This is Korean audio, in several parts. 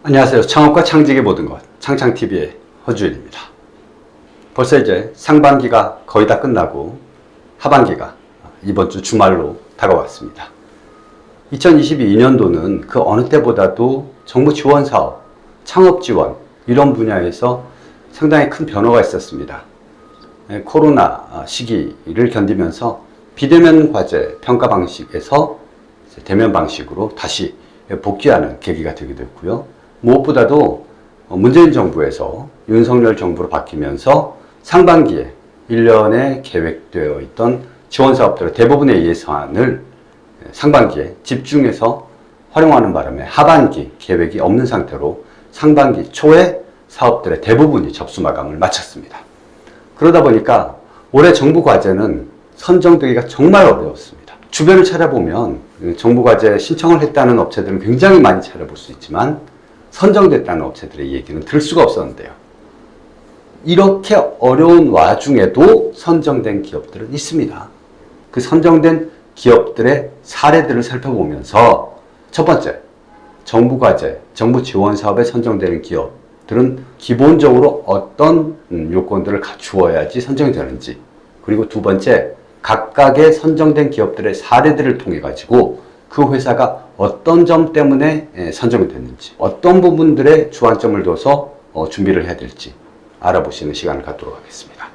안녕하세요. 창업과 창직의 모든 것, 창창TV의 허주일입니다. 벌써 이제 상반기가 거의 다 끝나고 하반기가 이번 주 주말로 다가왔습니다. 2022년도는 그 어느 때보다도 정부 지원 사업, 창업 지원 이런 분야에서 상당히 큰 변화가 있었습니다. 코로나 시기를 견디면서 비대면 과제 평가 방식에서 대면 방식으로 다시 복귀하는 계기가 되기도 했고요. 무엇보다도 문재인 정부에서 윤석열 정부로 바뀌면서 상반기에 1년에 계획되어 있던 지원 사업들의 대부분의 예산을 상반기에 집중해서 활용하는 바람에 하반기 계획이 없는 상태로 상반기 초에 사업들의 대부분이 접수 마감을 마쳤습니다. 그러다 보니까 올해 정부 과제는 선정되기가 정말 어려웠습니다. 주변을 찾아보면 정부 과제 신청을 했다는 업체들은 굉장히 많이 찾아볼 수 있지만 선정됐다는 업체들의 얘기는 들을 수가 없었는데요. 이렇게 어려운 와중에도 선정된 기업들은 있습니다. 그 선정된 기업들의 사례들을 살펴보면서 첫 번째, 정부 과제, 정부 지원 사업에 선정되는 기업들은 기본적으로 어떤 요건들을 갖추어야지 선정이 되는지, 그리고 두 번째, 각각의 선정된 기업들의 사례들을 통해 가지고 그 회사가 어떤 점 때문에 선정이 됐는지, 어떤 부분들에 주안점을 둬서 준비를 해야 될지 알아보시는 시간을 갖도록 하겠습니다.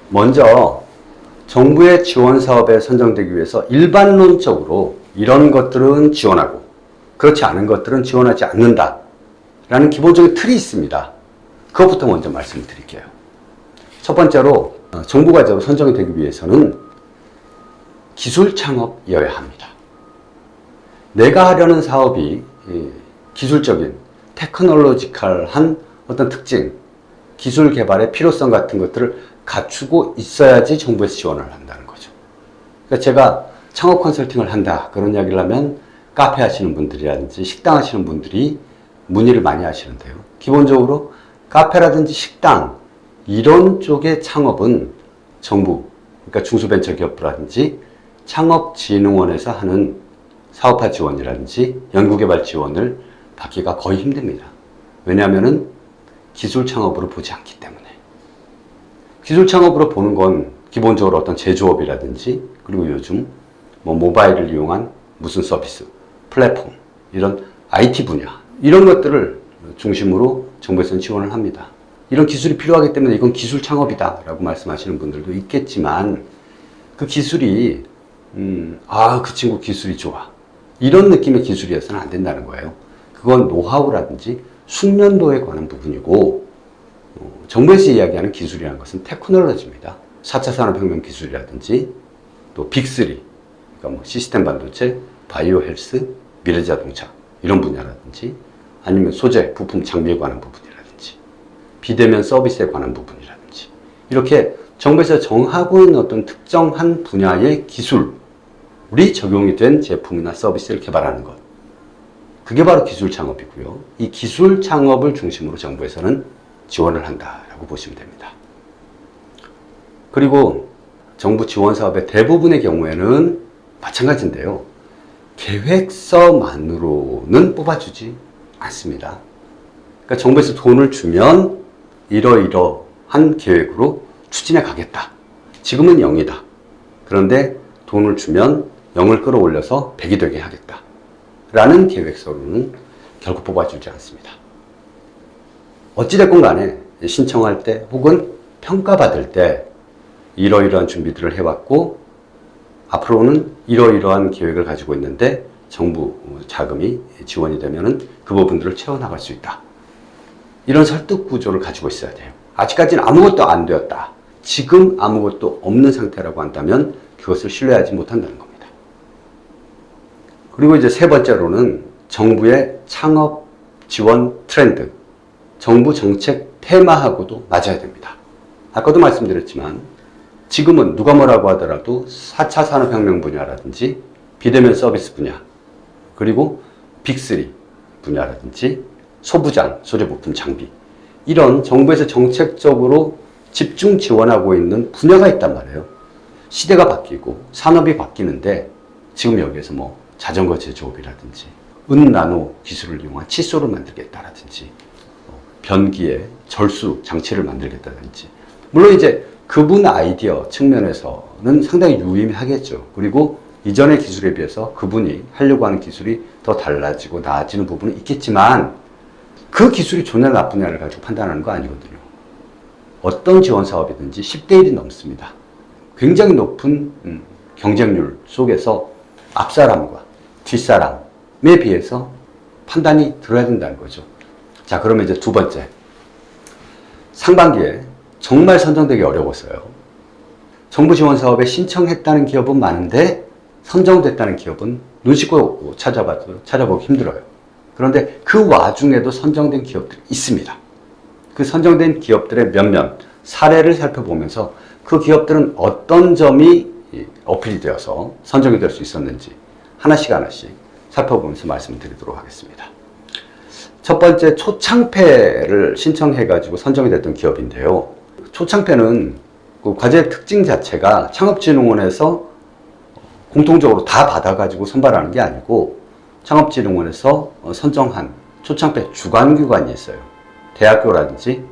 먼저 정부의 지원 사업에 선정되기 위해서 일반론적으로 이런 것들은 지원하고 그렇지 않은 것들은 지원하지 않는다 라는 기본적인 틀이 있습니다. 그것부터 먼저 말씀을 드릴게요. 첫 번째로 정부 과제로 선정이 되기 위해서는 기술 창업이어야 합니다. 내가 하려는 사업이 기술적인 테크놀로지컬한 어떤 특징, 기술 개발의 필요성 같은 것들을 갖추고 있어야지 정부에서 지원을 한다는 거죠. 그러니까 제가 창업 컨설팅을 한다 그런 이야기를 하면 카페 하시는 분들이라든지 식당 하시는 분들이 문의를 많이 하시는데요. 기본적으로 카페라든지 식당 이런 쪽의 창업은 정부, 그러니까 중소벤처기업부라든지 창업진흥원에서 하는 사업화 지원이라든지 연구개발 지원을 받기가 거의 힘듭니다. 왜냐하면 기술 창업으로 보지 않기 때문에. 기술 창업으로 보는 건 기본적으로 어떤 제조업이라든지 그리고 요즘 모바일을 이용한 무슨 서비스, 플랫폼 이런 IT 분야 이런 것들을 중심으로 정부에서는 지원을 합니다. 이런 기술이 필요하기 때문에 이건 기술 창업이다 라고 말씀하시는 분들도 있겠지만 그 기술이 그 친구 기술이 좋아 이런 느낌의 기술이어서는 안 된다는 거예요. 그건 노하우라든지 숙련도에 관한 부분이고 정부에서 이야기하는 기술이라는 것은 테크놀로지입니다. 4차 산업혁명 기술이라든지 또 빅3 그러니까 시스템 반도체, 바이오 헬스, 미래자동차 이런 분야라든지 아니면 소재, 부품, 장비에 관한 부분이라든지 비대면 서비스에 관한 부분이라든지 이렇게 정부에서 정하고 있는 어떤 특정한 분야의 기술이 적용이 된 제품이나 서비스를 개발하는 것 그게 바로 기술 창업이고요. 이 기술 창업을 중심으로 정부에서는 지원을 한다라고 보시면 됩니다. 그리고 정부 지원 사업의 대부분의 경우에는 마찬가지인데요. 계획서만으로는 뽑아주지 않습니다. 그러니까 정부에서 돈을 주면 이러이러한 계획으로 추진해 가겠다. 지금은 0이다. 그런데 돈을 주면 0을 끌어올려서 100이 되게 하겠다. 라는 계획서로는 결국 뽑아주지 않습니다. 어찌됐건 간에 신청할 때 혹은 평가받을 때 이러이러한 준비들을 해왔고 앞으로는 이러이러한 계획을 가지고 있는데 정부 자금이 지원이 되면은 그 부분들을 채워나갈 수 있다. 이런 설득 구조를 가지고 있어야 돼요. 아직까지는 아무것도 안 되었다. 지금 아무것도 없는 상태라고 한다면 그것을 신뢰하지 못한다는 겁니다. 그리고 이제 세 번째로는 정부의 창업 지원 트렌드, 정부 정책 테마하고도 맞아야 됩니다. 아까도 말씀드렸지만 지금은 누가 뭐라고 하더라도 4차 산업혁명 분야라든지 비대면 서비스 분야 그리고 빅3 분야라든지 소부장, 소재부품, 장비 이런 정부에서 정책적으로 집중 지원하고 있는 분야가 있단 말이에요. 시대가 바뀌고 산업이 바뀌는데 지금 여기에서 뭐 자전거 제조업이라든지 은나노 기술을 이용한 칫솔을 만들겠다라든지 변기에 절수 장치를 만들겠다든지 물론 이제 그분 아이디어 측면에서는 상당히 유의미하겠죠. 그리고 이전의 기술에 비해서 그분이 하려고 하는 기술이 더 달라지고 나아지는 부분은 있겠지만 그 기술이 좋냐 나쁘냐를 가지고 판단하는 거 아니거든요. 어떤 지원 사업이든지 10대 1이 넘습니다. 굉장히 높은 경쟁률 속에서 앞사람과 뒷사람에 비해서 판단이 들어야 된다는 거죠. 자, 그러면 이제 두 번째. 상반기에 정말 선정되기 어려웠어요. 정부 지원 사업에 신청했다는 기업은 많은데 선정됐다는 기업은 눈 씻고 찾아보기 힘들어요. 그런데 그 와중에도 선정된 기업들이 있습니다. 그 선정된 기업들의 몇몇 사례를 살펴보면서 그 기업들은 어떤 점이 어필이 되어서 선정이 될 수 있었는지 하나씩 살펴보면서 말씀드리도록 하겠습니다. 첫 번째, 초창패를 신청해가지고 선정이 됐던 기업인데요. 초창패는 그 과제 특징 자체가 창업진흥원에서 공통적으로 다 받아가지고 선발하는 게 아니고 창업진흥원에서 선정한 초창패 주관기관이 있어요. 대학교라든지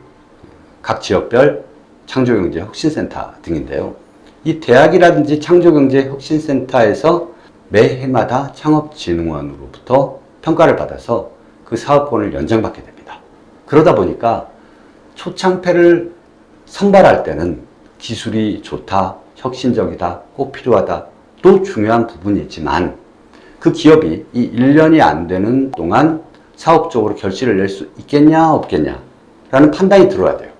각 지역별 창조경제혁신센터 등인데요. 이 대학이라든지 창조경제혁신센터에서 매해마다 창업진흥원으로부터 평가를 받아서 그 사업권을 연장받게 됩니다. 그러다 보니까 초창패를 선발할 때는 기술이 좋다, 혁신적이다, 꼭 필요하다, 또 중요한 부분이 있지만 그 기업이 이 1년이 안 되는 동안 사업적으로 결실을 낼 수 있겠냐 없겠냐 라는 판단이 들어야 돼요.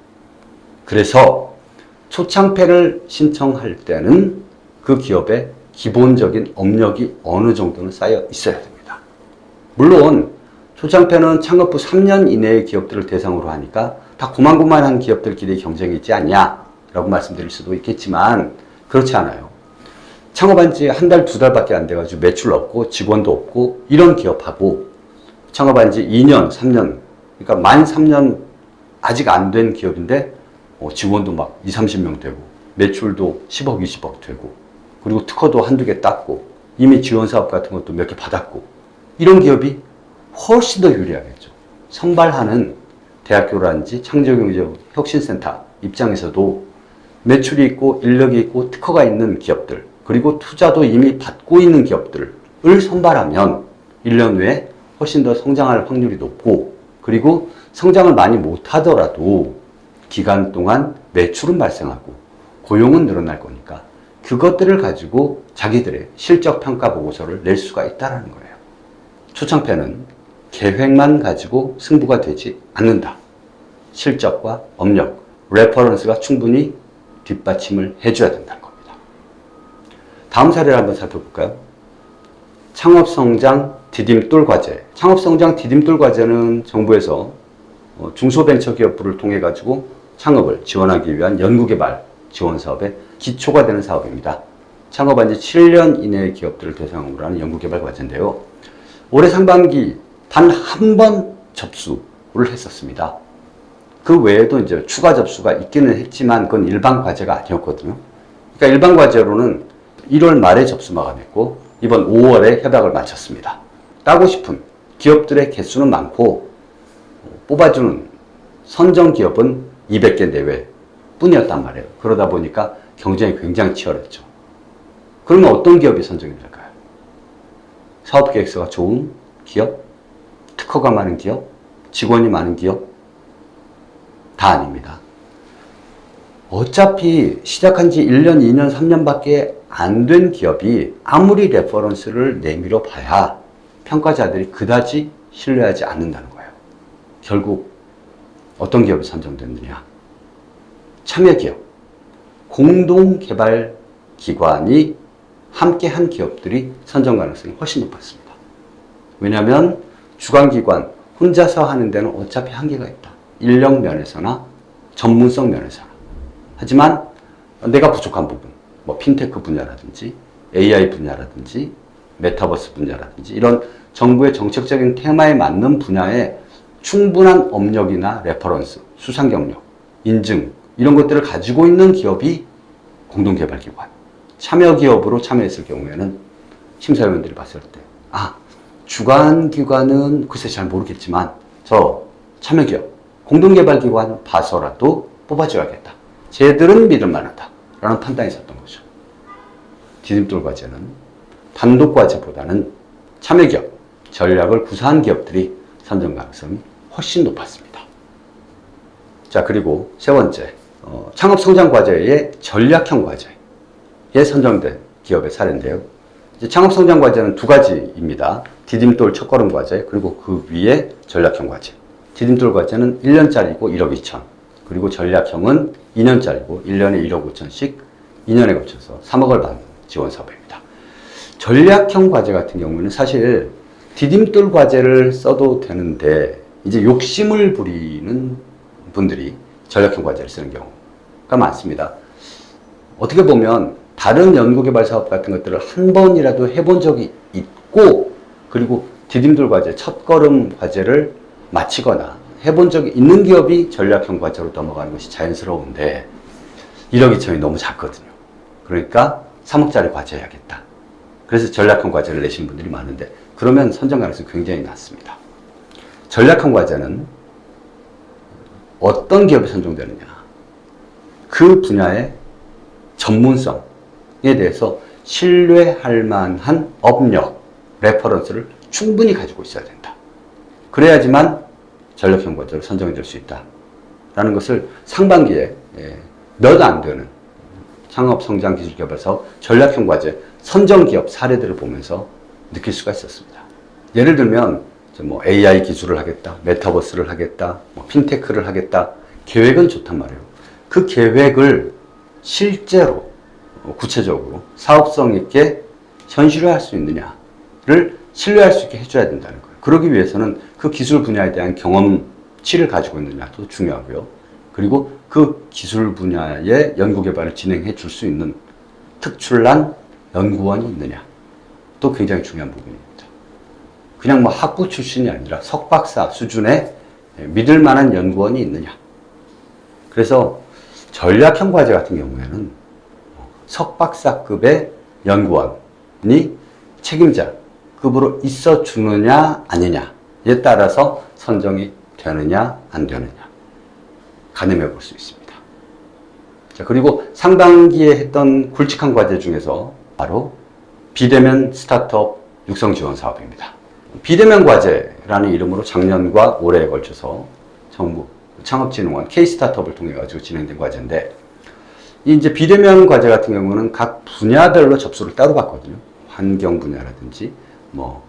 그래서 초창패를 신청할 때는 그 기업의 기본적인 업력이 어느 정도는 쌓여 있어야 됩니다. 물론 초창패는 창업 후 3년 이내의 기업들을 대상으로 하니까 다 고만고만한 기업들끼리 경쟁이 있지 않냐 라고 말씀드릴 수도 있겠지만 그렇지 않아요. 창업한 지 한 달, 두 달밖에 안 돼가지고 매출 없고 직원도 없고 이런 기업하고 창업한 지 2년, 3년, 그러니까 만 3년 아직 안 된 기업인데 직원도 막 20, 30명 되고 매출도 10억, 20억 되고 그리고 특허도 한두 개 땄고 이미 지원사업 같은 것도 몇 개 받았고 이런 기업이 훨씬 더 유리하겠죠. 선발하는 대학교라든지 창조경제혁신센터 입장에서도 매출이 있고 인력이 있고 특허가 있는 기업들 그리고 투자도 이미 받고 있는 기업들을 선발하면 1년 후에 훨씬 더 성장할 확률이 높고 그리고 성장을 많이 못하더라도 기간 동안 매출은 발생하고 고용은 늘어날 거니까 그것들을 가지고 자기들의 실적 평가 보고서를 낼 수가 있다는 거예요. 초창패는 계획만 가지고 승부가 되지 않는다. 실적과 업력, 레퍼런스가 충분히 뒷받침을 해줘야 된다는 겁니다. 다음 사례를 한번 살펴볼까요? 창업성장 디딤돌 과제. 창업성장 디딤돌 과제는 정부에서 중소벤처기업부를 통해 가지고 창업을 지원하기 위한 연구개발 지원 사업의 기초가 되는 사업입니다. 창업한 지 7년 이내의 기업들을 대상으로 하는 연구개발 과제인데요. 올해 상반기 단 한 번 접수를 했었습니다. 그 외에도 이제 추가 접수가 있기는 했지만 그건 일반 과제가 아니었거든요. 그러니까 일반 과제로는 1월 말에 접수 마감했고 이번 5월에 협약을 마쳤습니다. 따고 싶은 기업들의 개수는 많고 뽑아주는 선정 기업은 200개 내외 뿐이었단 말이에요. 그러다 보니까 경쟁이 굉장히 치열했죠. 그러면 어떤 기업이 선정이 될까요? 사업계획서가 좋은 기업? 특허가 많은 기업? 직원이 많은 기업? 다 아닙니다. 어차피 시작한 지 1년, 2년, 3년밖에 안 된 기업이 아무리 레퍼런스를 내밀어 봐야 평가자들이 그다지 신뢰하지 않는다는 거예요. 결국 어떤 기업이 선정됐느냐? 참여기업, 공동개발기관이 함께한 기업들이 선정 가능성이 훨씬 높았습니다. 왜냐하면 주관기관 혼자서 하는 데는 어차피 한계가 있다. 인력 면에서나 전문성 면에서나. 하지만 내가 부족한 부분, 뭐 핀테크 분야라든지 AI 분야라든지 메타버스 분야라든지 이런 정부의 정책적인 테마에 맞는 분야에 충분한 업력이나 레퍼런스, 수상 경력, 인증, 이런 것들을 가지고 있는 기업이 공동개발기관, 참여기업으로 참여했을 경우에는 심사위원들이 봤을 때 주관기관은 글쎄 잘 모르겠지만 저 참여기업, 공동개발기관 봐서라도 뽑아줘야겠다. 쟤들은 믿을만하다 라는 판단이 있었던 거죠. 디딤돌 과제는 단독 과제보다는 참여기업, 전략을 구사한 기업들이 선정 가능성이 훨씬 높았습니다. 자, 그리고 세 번째, 창업성장과제의 전략형 과제에 선정된 기업의 사례인데요. 이제 창업성장과제는 두 가지입니다. 디딤돌 첫걸음 과제, 그리고 그 위에 전략형 과제. 디딤돌 과제는 1년짜리고 1억 2천, 그리고 전략형은 2년짜리고 1년에 1억 5천씩 2년에 거쳐서 3억을 받는 지원 사업입니다. 전략형 과제 같은 경우는 사실 디딤돌 과제를 써도 되는데 이제 욕심을 부리는 분들이 전략형 과제를 쓰는 경우가 많습니다. 어떻게 보면 다른 연구개발 사업 같은 것들을 한 번이라도 해본 적이 있고, 그리고 디딤돌 과제, 첫걸음 과제를 마치거나 해본 적이 있는 기업이 전략형 과제로 넘어가는 것이 자연스러운데 1억 2천이 너무 작거든요. 그러니까 3억짜리 과제 해야겠다. 그래서 전략형 과제를 내신 분들이 많은데, 그러면 선정 가능성이 굉장히 낮습니다. 전략형 과제는 어떤 기업이 선정되느냐, 그 분야의 전문성에 대해서 신뢰할 만한 업력, 레퍼런스를 충분히 가지고 있어야 된다. 그래야지만 전략형 과제로 선정이 될 수 있다 라는 것을 상반기에 몇 안 되는 창업성장기술개발사업 전략형 과제 선정기업 사례들을 보면서 느낄 수가 있었습니다. 예를 들면 뭐 AI 기술을 하겠다, 메타버스를 하겠다, 뭐 핀테크를 하겠다, 계획은 좋단 말이에요. 그 계획을 실제로 구체적으로 사업성 있게 현실화할 수 있느냐를 신뢰할 수 있게 해줘야 된다는 거예요. 그러기 위해서는 그 기술 분야에 대한 경험치를 가지고 있느냐도 중요하고요. 그리고 그 기술 분야의 연구개발을 진행해 줄 수 있는 특출난 연구원이 있느냐 또 굉장히 중요한 부분입니다. 그냥 뭐 학부 출신이 아니라 석박사 수준의 믿을 만한 연구원이 있느냐. 그래서 전략형 과제 같은 경우에는 석박사급의 연구원이 책임자급으로 있어 주느냐 아니냐에 따라서 선정이 되느냐 안 되느냐 가늠해 볼 수 있습니다. 자, 그리고 상반기에 했던 굵직한 과제 중에서 바로 비대면 스타트업 육성 지원 사업입니다. 비대면 과제라는 이름으로 작년과 올해에 걸쳐서 정부 창업진흥원 K-스타트업을 통해 가지고 진행된 과제인데, 이제 비대면 과제 같은 경우는 각 분야별로 접수를 따로 받거든요. 환경 분야라든지 뭐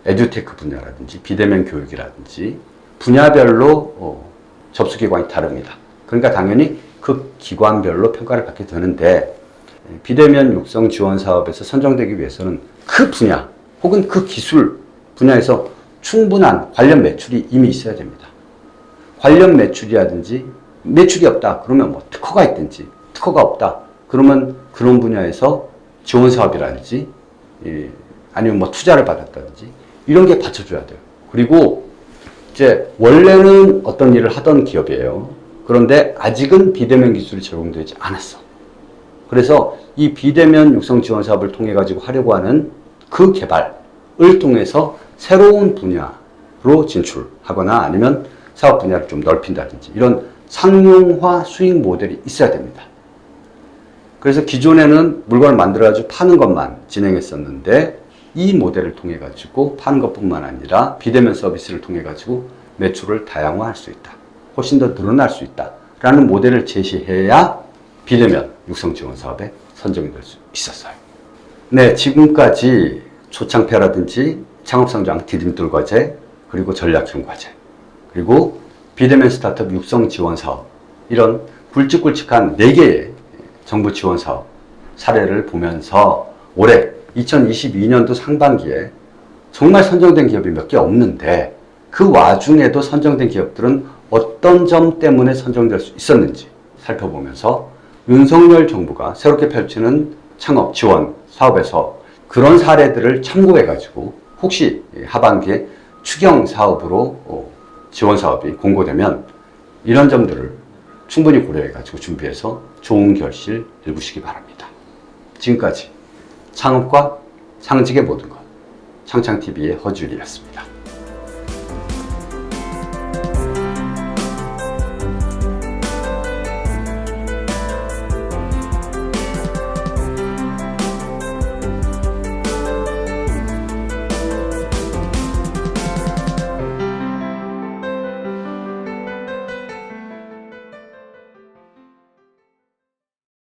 에듀테크 분야라든지 비대면 교육이라든지 분야별로 접수 기관이 다릅니다. 그러니까 당연히 그 기관별로 평가를 받게 되는데, 비대면 육성 지원 사업에서 선정되기 위해서는 그 분야 혹은 그 기술 분야에서 충분한 관련 매출이 이미 있어야 됩니다. 관련 매출이라든지 매출이 없다 그러면 뭐 특허가 있든지, 특허가 없다 그러면 그런 분야에서 지원 사업이라든지 아니면 뭐 투자를 받았다든지 이런 게 받쳐줘야 돼요. 그리고 이제 원래는 어떤 일을 하던 기업이에요. 그런데 아직은 비대면 기술이 적용되지 않았어. 그래서 이 비대면 육성 지원 사업을 통해 가지고 하려고 하는 그 개발을 통해서 새로운 분야로 진출하거나 아니면 사업 분야를 좀 넓힌다든지 이런 상용화 수익 모델이 있어야 됩니다. 그래서 기존에는 물건을 만들어 가지고 파는 것만 진행했었는데, 이 모델을 통해 가지고 파는 것뿐만 아니라 비대면 서비스를 통해 가지고 매출을 다양화할 수 있다, 훨씬 더 늘어날 수 있다라는 모델을 제시해야 비대면 육성 지원 사업에 선정이 될 수 있었어요. 네, 지금까지 초창폐라든지 창업성장 디딤돌 과제, 그리고 전략형 과제, 그리고 비대면 스타트업 육성 지원 사업, 이런 굵직굵직한 4개의 정부 지원 사업 사례를 보면서 올해 2022년도 상반기에 정말 선정된 기업이 몇 개 없는데, 그 와중에도 선정된 기업들은 어떤 점 때문에 선정될 수 있었는지 살펴보면서 윤석열 정부가 새롭게 펼치는 창업 지원 사업에서 그런 사례들을 참고해 가지고 혹시 하반기에 추경 사업으로 지원 사업이 공고되면 이런 점들을 충분히 고려해가지고 준비해서 좋은 결실 일구시기 바랍니다. 지금까지 창업과 창직의 모든 것, 창창TV의 허준이었습니다.